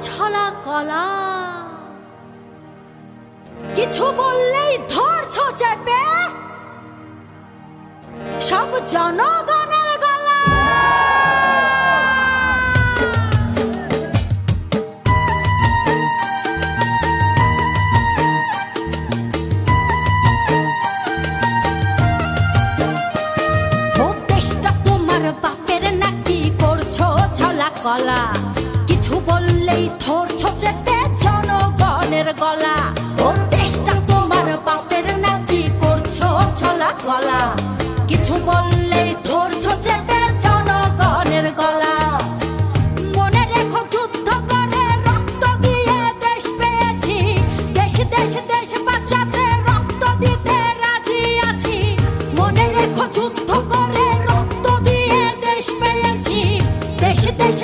ছলা কলা, কিছু বললেই ধরছো চেপে সব জনগণের গলা। ও দেশটা তোমার বাপের নাকি, করছো ছলা কলা, কিছু বললেই ধরছো চেপে জনগণের গলা। ও দেশটা তোমার বাপের নাকি, করছো ছলা কলা, কিছু বললে